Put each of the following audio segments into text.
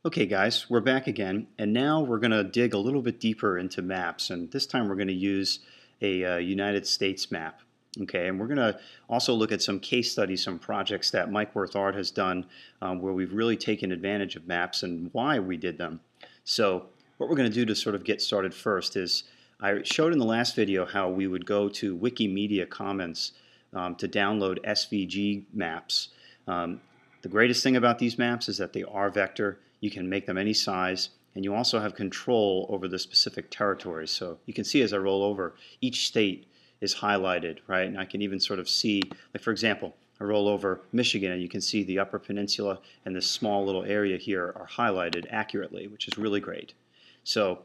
Okay guys, we're back again, and now we're going to dig a little bit deeper into maps, and this time we're going to use a United States map. Okay, and we're going to also look at some case studies, some projects that Mike Worth-Art has done where we've really taken advantage of maps and why we did them. So what we're going to do to sort of get started first is I showed in the last video how we would go to Wikimedia Commons to download SVG maps. The greatest thing about these maps is that they are vector. You can make them any size, and you also have control over the specific territories. So you can see as I roll over, each state is highlighted, right? And I can even sort of see, like for example, I roll over Michigan, and you can see the Upper Peninsula and this small little area here are highlighted accurately, which is really great. So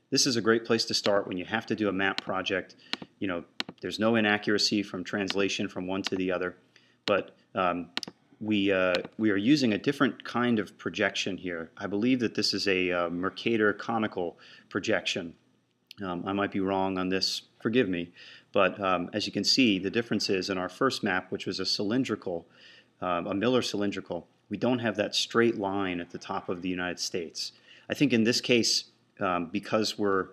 this is a great place to start when you have to do a map project. You know, there's no inaccuracy from translation from one to the other, but we are using a different kind of projection here. I believe that this is a Mercator conical projection. I might be wrong on this, forgive me, but as you can see, the difference is in our first map, which was a cylindrical, a Miller cylindrical, we don't have that straight line at the top of the United States. I think in this case, because we're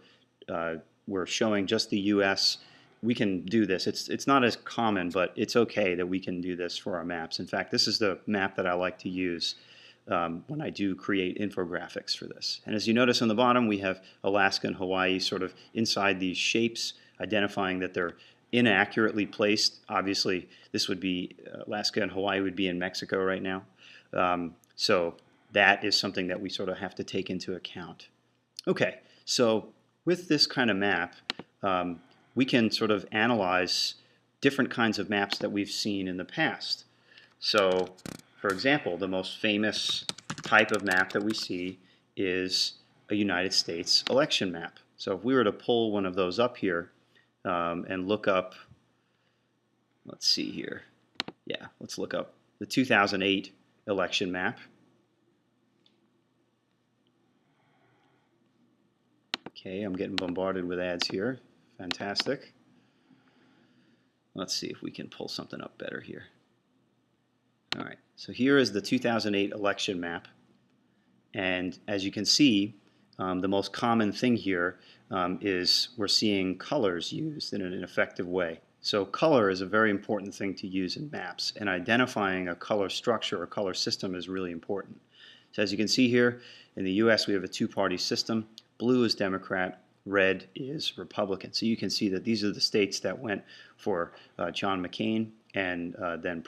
showing just the U.S., we can do this. It's not as common, but it's okay that we can do this for our maps. In fact, this is the map that I like to use when I do create infographics for this. And as you notice on the bottom, we have Alaska and Hawaii sort of inside these shapes, identifying that they're inaccurately placed. Obviously, this would be Alaska and Hawaii would be in Mexico right now. So that is something that we sort of have to take into account. Okay, so with this kind of map, we can sort of analyze different kinds of maps that we've seen in the past. So, for example, the most famous type of map that we see is a United States election map. So if we were to pull one of those up here and look up, let's see here, yeah, let's look up the 2008 election map. Okay, I'm getting bombarded with ads here. Fantastic. Let's see if we can pull something up better here. All right, so here is the 2008 election map. And as you can see, the most common thing here is we're seeing colors used in an effective way. So color is a very important thing to use in maps, and identifying a color structure or color system is really important. So as you can see here, in the US we have a two-party system. Blue is Democrat, red is Republican. So you can see that these are the states that went for John McCain and then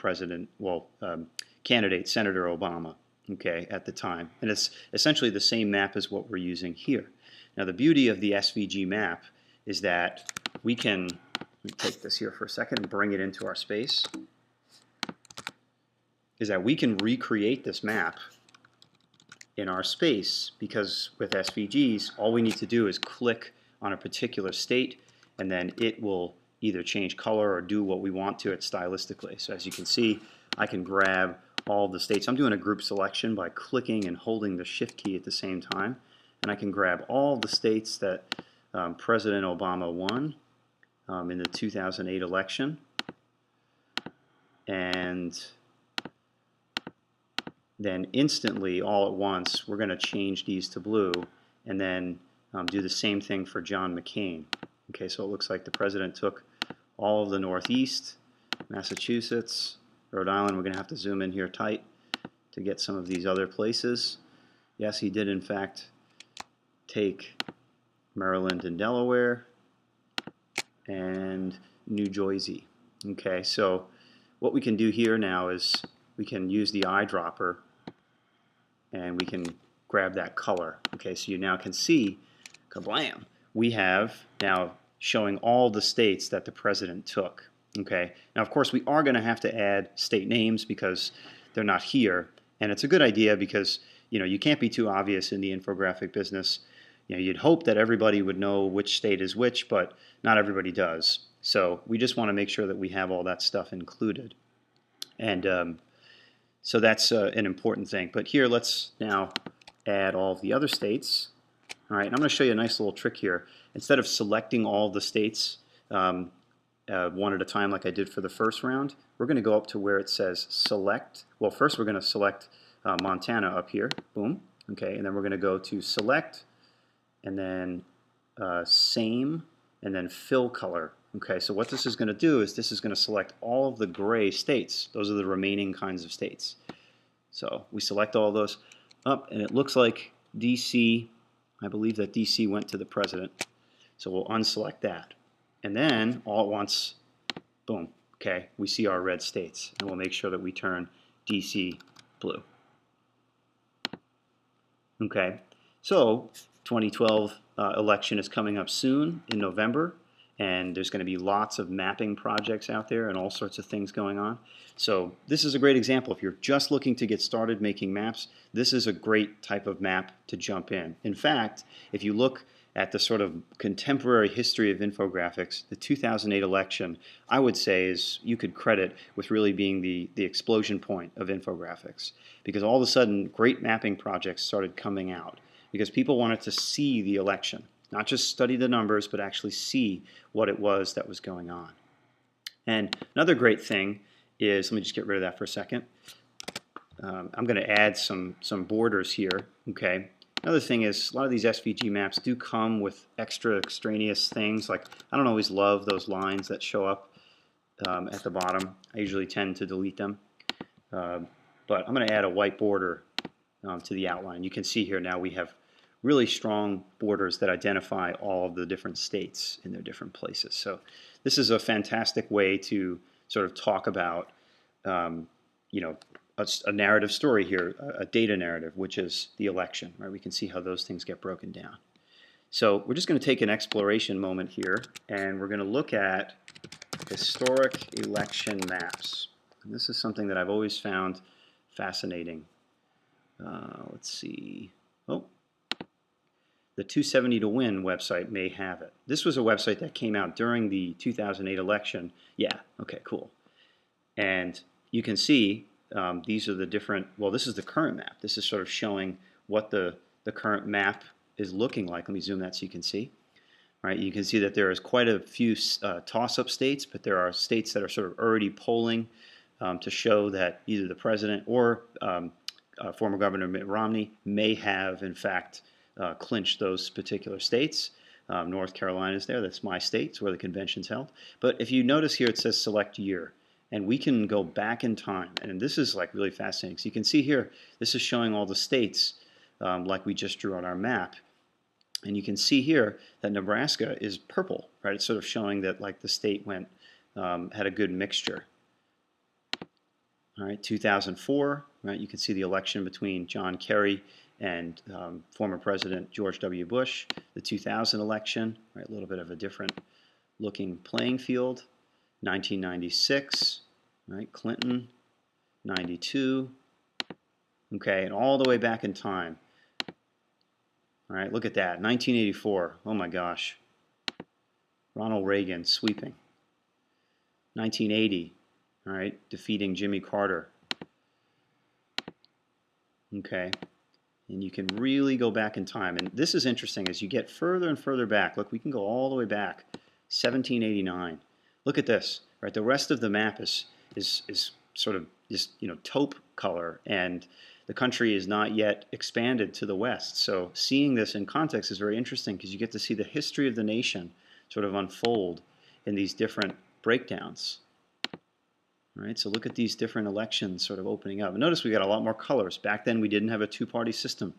candidate Senator Obama, okay, at the time. And it's essentially the same map as what we're using here. Now the beauty of the SVG map is that we can, let me take this here for a second and bring it into our space, is that we can recreate this map in our space, because with SVGs, all we need to do is click on a particular state, and then it will either change color or do what we want to it stylistically. So as you can see, I can grab all the states. I'm doing a group selection by clicking and holding the Shift key at the same time, and I can grab all the states that President Obama won in the 2008 election, and then instantly, all at once, we're going to change these to blue and then do the same thing for John McCain. Okay, so it looks like the president took all of the Northeast, Massachusetts, Rhode Island. We're going to have to zoom in here tight to get some of these other places. Yes, he did in fact take Maryland and Delaware and New Jersey. Okay, so what we can do here now is we can use the eyedropper and we can grab that color. Okay, so you now can see, kablam, we have now showing all the states that the president took. Okay, now of course we are going to have to add state names because they're not here, and it's a good idea because you can't be too obvious in the infographic business. You'd hope that everybody would know which state is which, but not everybody does. So we just want to make sure that we have all that stuff included. And so that's an important thing. But here, let's now add all of the other states. All right, and I'm going to show you a nice little trick here. Instead of selecting all the states one at a time like I did for the first round, we're going to go up to where it says select. Well, first we're going to select Montana up here. Boom. Okay, and then we're going to go to select, and then same, and then fill color. Okay, so what this is going to do is this is going to select all of the gray states. Those are the remaining kinds of states. So we select all those up, and it looks like DC, I believe that DC went to the president. So we'll unselect that. And then all at once, boom, okay, we see our red states. And we'll make sure that we turn DC blue. Okay, so 2012 election is coming up soon in November, and there's going to be lots of mapping projects out there and all sorts of things going on. So this is a great example. If you're just looking to get started making maps, this is a great type of map to jump in. In fact, if you look at the sort of contemporary history of infographics, the 2008 election, I would say, is you could credit with really being the explosion point of infographics. Because all of a sudden, great mapping projects started coming out. Because people wanted to see the election. Not just study the numbers, but actually see what it was that was going on. And another great thing is, let me just get rid of that for a second. I'm going to add some borders here, okay? Another thing is, a lot of these SVG maps do come with extra extraneous things. Like, I don't always love those lines that show up at the bottom. I usually tend to delete them. But I'm going to add a white border to the outline. You can see here now we have really strong borders that identify all of the different states in their different places. So this is a fantastic way to sort of talk about, you know, a narrative story here, a data narrative, which is the election, right? We can see how those things get broken down. So we're just going to take an exploration moment here, and we're going to look at historic election maps. And this is something that I've always found fascinating. Let's see. Oh, the 270 to Win website may have it. This was a website that came out during the 2008 election. Yeah, okay, cool. And you can see these are the different, well, this is the current map. This is sort of showing what the current map is looking like. Let me zoom that so you can see. All right, you can see that there is quite a few toss-up states, but there are states that are sort of already polling to show that either the president or former Governor Mitt Romney may have, in fact, clinched those particular states. North Carolina is there. That's my state. It's where the convention's held. But if you notice here, it says select year. And we can go back in time. And this is like really fascinating. So you can see here, this is showing all the states like we just drew on our map. And you can see here that Nebraska is purple, right? It's sort of showing that like the state went, had a good mixture. All right, 2004, right? You can see the election between John Kerry and former President George W. Bush. The 2000 election, right? A little bit of a different looking playing field. 1996, right? Clinton, 92. Okay, and all the way back in time. All right, look at that. 1984. Oh my gosh. Ronald Reagan sweeping. 1980. All right, defeating Jimmy Carter. Okay, and you can really go back in time. And this is interesting as you get further and further back. Look, we can go all the way back. 1789. Look at this. Right, the rest of the map is sort of just taupe color, and the country is not yet expanded to the west. So seeing this in context is very interesting because you get to see the history of the nation sort of unfold in these different breakdowns. All right, so look at these different elections sort of opening up. And notice we got a lot more colors. Back then we didn't have a two-party system,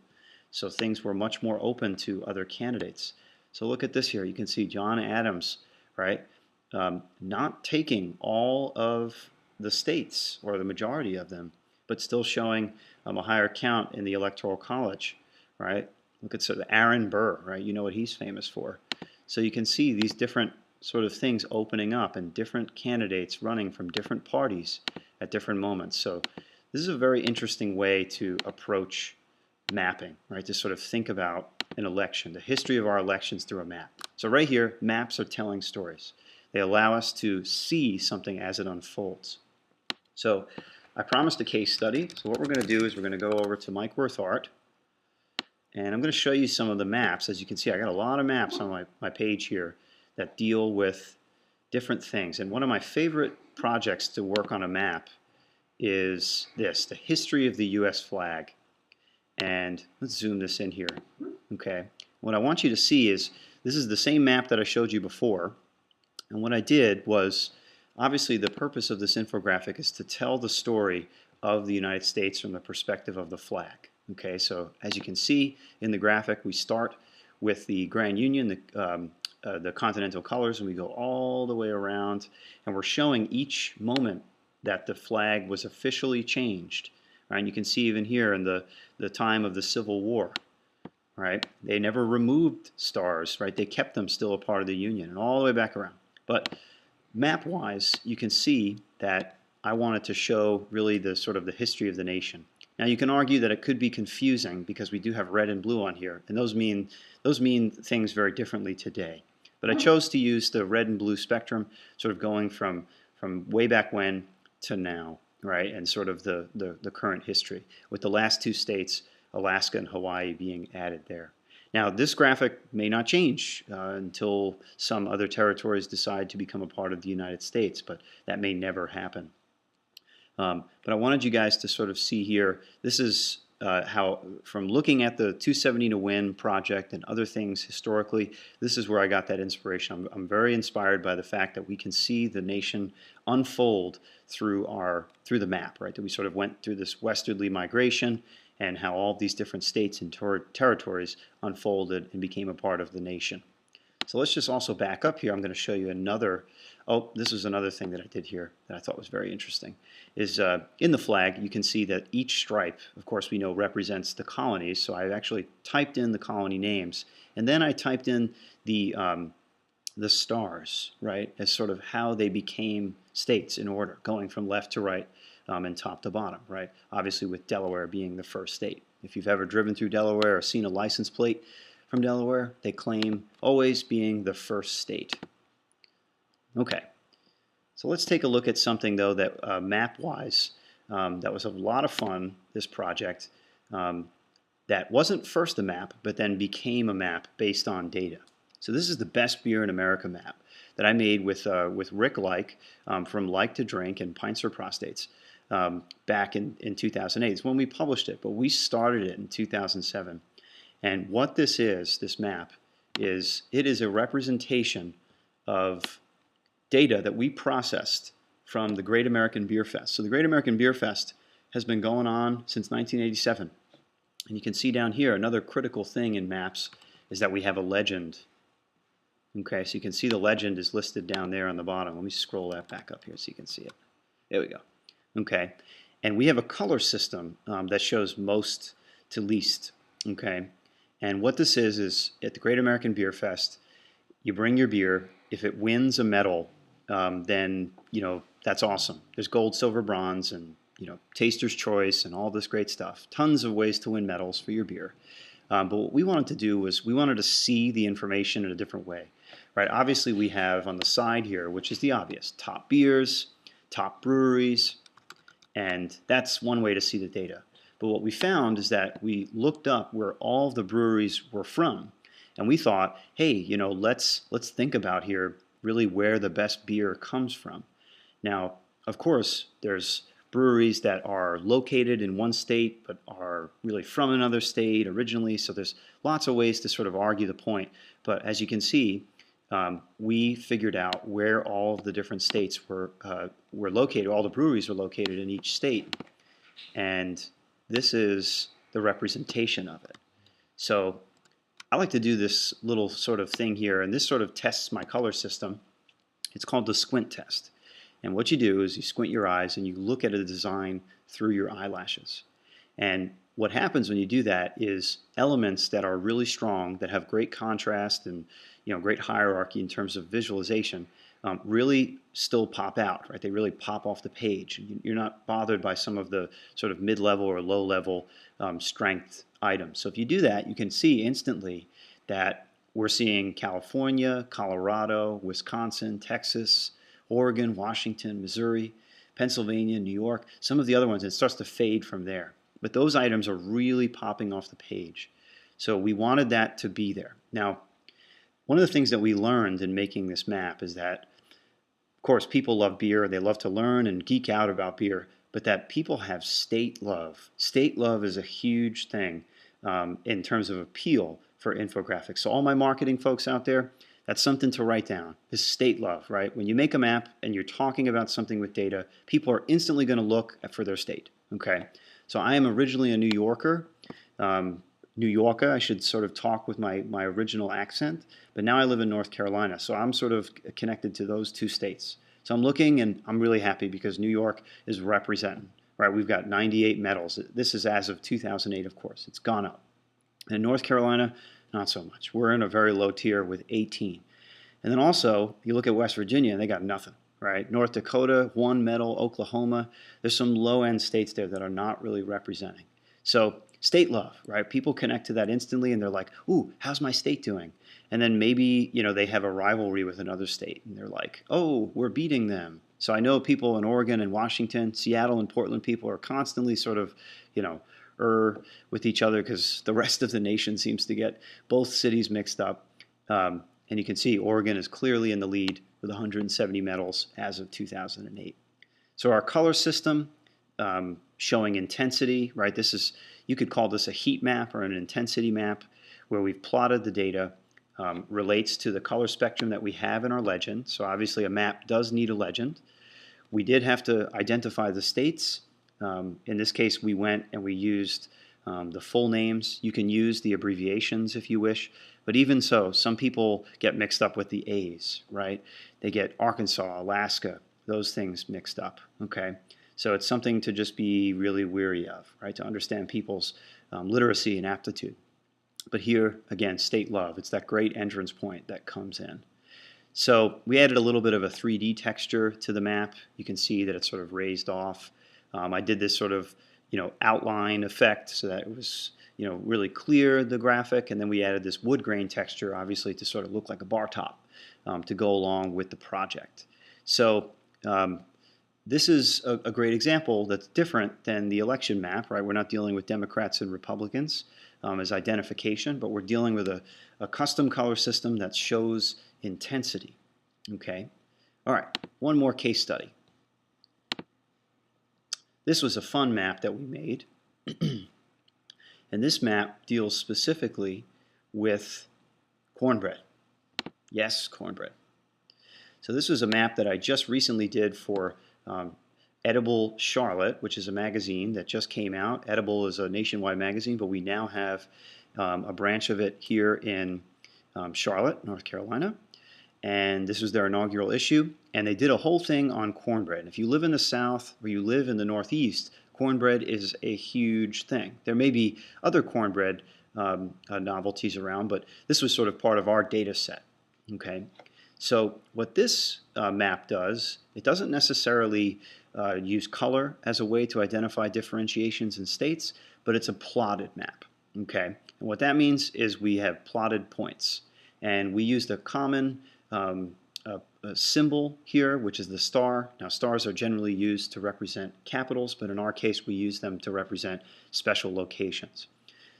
so things were much more open to other candidates. So look at this here. You can see John Adams, right, not taking all of the states or the majority of them, but still showing a higher count in the Electoral College, right? Look at sort of Aaron Burr, right? You know what he's famous for. So you can see these different sort of things opening up and different candidates running from different parties at different moments. So this is a very interesting way to approach mapping, right? To sort of think about an election, the history of our elections through a map. So right here, maps are telling stories. They allow us to see something as it unfolds. So I promised a case study. So what we're going to do is we're going to go over to Mike Werthart, and I'm going to show you some of the maps. As you can see, I got a lot of maps on my page here that deal with different things. And one of my favorite projects to work on a map is this, the history of the U.S. flag. And let's zoom this in here. Okay. What I want you to see is this is the same map that I showed you before. And what I did was, obviously the purpose of this infographic is to tell the story of the United States from the perspective of the flag. Okay, so as you can see in the graphic, we start with the Grand Union, the continental colors, and we go all the way around, and we're showing each moment that the flag was officially changed. Right? And you can see even here in the time of the Civil War, right? They never removed stars, right? They kept them still a part of the Union and all the way back around. But map-wise, you can see that I wanted to show really the sort of the history of the nation. Now you can argue that it could be confusing because we do have red and blue on here, and those mean things very differently today. But I chose to use the red and blue spectrum, sort of going from way back when to now, right? And sort of the current history, with the last two states, Alaska and Hawaii, being added there. Now, this graphic may not change until some other territories decide to become a part of the United States, but that may never happen. But I wanted you guys to sort of see here, this is how, from looking at the 270 to Win project and other things historically, this is where I got that inspiration. I'm very inspired by the fact that we can see the nation unfold through the map, right? That we sort of went through this westerly migration, and how all these different states and territories unfolded and became a part of the nation. So let's just also back up here. I'm going to show you another, this is another thing that I did here that I thought was very interesting, is in the flag you can see that each stripe, of course we know, represents the colonies. So I actually typed in the colony names, and then I typed in the stars, right, as sort of how they became states in order, going from left to right. And top to bottom, right? Obviously with Delaware being the first state. If you've ever driven through Delaware or seen a license plate from Delaware, they claim always being the first state. Okay, so let's take a look at something though that map-wise, that was a lot of fun, this project, that wasn't first a map, but then became a map based on data. So this is the Best Beer in America map that I made with Rick Like from Like to Drink and Pints for Prostates. Back in 2008. It's when we published it, but we started it in 2007. And what this map is, it is a representation of data that we processed from the Great American Beer Fest. So the Great American Beer Fest has been going on since 1987. And you can see down here, another critical thing in maps is that we have a legend. Okay, so you can see the legend is listed down there on the bottom. Let me scroll that back up here so you can see it. There we go. Okay, and we have a color system that shows most to least. Okay, and what this is at the Great American Beer Fest, you bring your beer. If it wins a medal, then that's awesome. There's gold, silver, bronze, and taster's choice and all this great stuff. Tons of ways to win medals for your beer. But what we wanted to do was we wanted to see the information in a different way. Right? Obviously, we have on the side here, which is the obvious: top beers, top breweries. And that's one way to see the data. But what we found is that we looked up where all the breweries were from, and we thought, hey, let's think about here really where the best beer comes from. Now, of course, there's breweries that are located in one state but are really from another state originally, so there's lots of ways to sort of argue the point. But as you can see, we figured out where all of the different states were located, all the breweries were located in each state, and this is the representation of it. So I like to do this little sort of thing here, and this sort of tests my color system. It's called the squint test. And what you do is you squint your eyes and you look at a design through your eyelashes. And what happens when you do that is elements that are really strong, that have great contrast and great hierarchy in terms of visualization, really still pop out, right? They really pop off the page. You're not bothered by some of the sort of mid-level or low-level strength items. So if you do that, you can see instantly that we're seeing California, Colorado, Wisconsin, Texas, Oregon, Washington, Missouri, Pennsylvania, New York, some of the other ones. It starts to fade from there. But those items are really popping off the page. So we wanted that to be there. Now, one of the things that we learned in making this map is that, of course, people love beer. They love to learn and geek out about beer. but that people have state love. State love is a huge thing in terms of appeal for infographics. So all my marketing folks out there, that's something to write down, is state love, right? When you make a map and you're talking about something with data, people are instantly going to look for their state, okay? So I am originally a New Yorker. New Yorker, I should sort of talk with my original accent, but now I live in North Carolina, so I'm sort of connected to those two states. So I'm looking and I'm really happy because New York is representing, right? We've got 98 medals. This is as of 2008, of course. It's gone up. In North Carolina, not so much. We're in a very low tier with 18. And then also, you look at West Virginia, and they got nothing, right? North Dakota, 1 medal. Oklahoma, there's some low-end states there that are not really representing. So state love, right? People connect to that instantly, and they're like, ooh, how's my state doing? And then maybe, they have a rivalry with another state, and they're like, oh, we're beating them. So I know people in Oregon and Washington, Seattle and Portland people are constantly sort of, with each other because the rest of the nation seems to get both cities mixed up. And you can see Oregon is clearly in the lead with 170 medals as of 2008. So our color system showing intensity, right? You could call this a heat map or an intensity map where we've plotted the data, relates to the color spectrum that we have in our legend. So obviously a map does need a legend. We did have to identify the states. In this case, we went and we used the full names. You can use the abbreviations if you wish, but even so, some people get mixed up with the A's, right? They get Arkansas, Alaska, those things mixed up, okay? So it's something to just be really wary of, right, to understand people's literacy and aptitude. But here, again, state love. It's that great entrance point that comes in. So we added a little bit of a 3D texture to the map. You can see that it's sort of raised off. I did this sort of, outline effect so that it was, really clear, the graphic, and then we added this wood grain texture, obviously, to sort of look like a bar top to go along with the project. So this is a great example that's different than the election map, right? We're not dealing with Democrats and Republicans as identification, but we're dealing with a custom color system that shows intensity, okay? All right, one more case study. This was a fun map that we made, and this map deals specifically with cornbread. Yes, cornbread. So this was a map that I just recently did for Edible Charlotte, which is a magazine that just came out. Edible is a nationwide magazine, but we now have a branch of it here in Charlotte, North Carolina. And this was their inaugural issue, and they did a whole thing on cornbread. And if you live in the South or you live in the Northeast, cornbread is a huge thing. There may be other cornbread novelties around, but this was sort of part of our data set. Okay, so what this map does, it doesn't necessarily use color as a way to identify differentiations in states, but it's a plotted map. Okay, and what that means is we have plotted points, and we used a common a symbol here, which is the star. Now, stars are generally used to represent capitals, but in our case, we use them to represent special locations.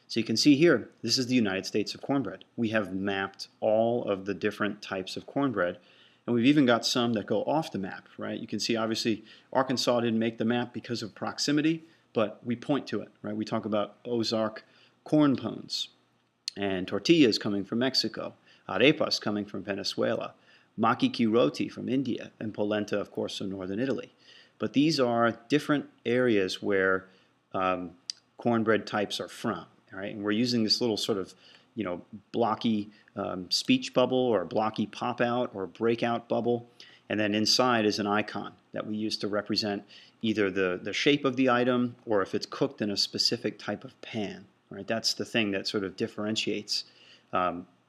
So you can see here, this is the United States of cornbread. We have mapped all of the different types of cornbread, and we've even got some that go off the map, right? You can see, obviously, Arkansas didn't make the map because of proximity, but we point to it, right? We talk about Ozark corn pones, and tortillas coming from Mexico, arepas coming from Venezuela, maki roti from India, and polenta, of course, from northern Italy. But these are different areas where cornbread types are from, right? And we're using this little sort of, blocky speech bubble or blocky pop-out or breakout bubble. And then inside is an icon that we use to represent either the shape of the item or if it's cooked in a specific type of pan, right? That's the thing that sort of differentiates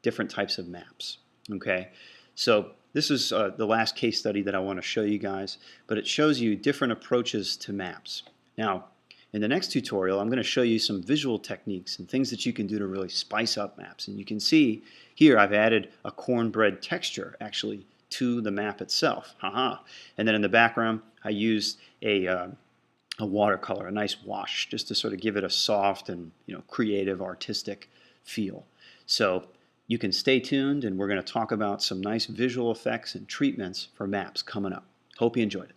different types of maps, okay? So this is the last case study that I want to show you guys, but it shows you different approaches to maps. Now, in the next tutorial, I'm going to show you some visual techniques and things that you can do to really spice up maps. And you can see here I've added a cornbread texture actually to the map itself. Haha. And then in the background, I used a watercolor, a nice wash, just to sort of give it a soft and creative, artistic feel. So you can stay tuned, and we're going to talk about some nice visual effects and treatments for maps coming up. Hope you enjoyed it.